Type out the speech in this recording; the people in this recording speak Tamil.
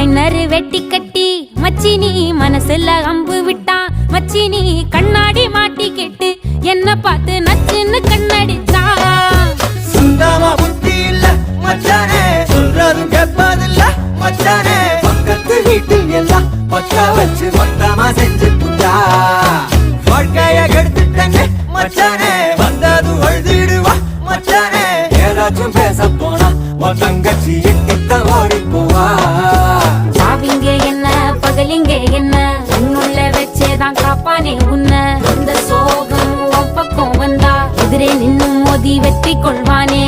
மைனரு வெட்டி கட்டி மச்சினி மனசுல அம்பு விட்டான். மச்சினி கண்ணாடி மாட்டி கேட்டு என்ன பார்த்து நச்சுன்னு கண்ணடிச்சா. சுத்தமா புத்தி இல்ல மச்சானே, சொல்றதும் கேட்பதில்ல மச்சானே. பக்கத்து வீட்டில் எல்லாம் பக்கா வச்சு மொத்தமா செஞ்சு புட்டா. வாழ்க்கைய கெடுத்துட்டேன்னு மச்சானே, வந்தது அழுதிடுவா மச்சானே. ஏதாச்சும் பேச போனா உன் தங்கச்சி எட்டித்த ஓடி போவா. சாவிங்க என்ன பகலிங்க என்ன, உன்னுள்ள வச்சேதான் காப்பானே உன்ன. இந்த சோகம் உன் பக்கம் வந்தா எதிரே நின்னு மோதி வெற்றி கொள்வானே.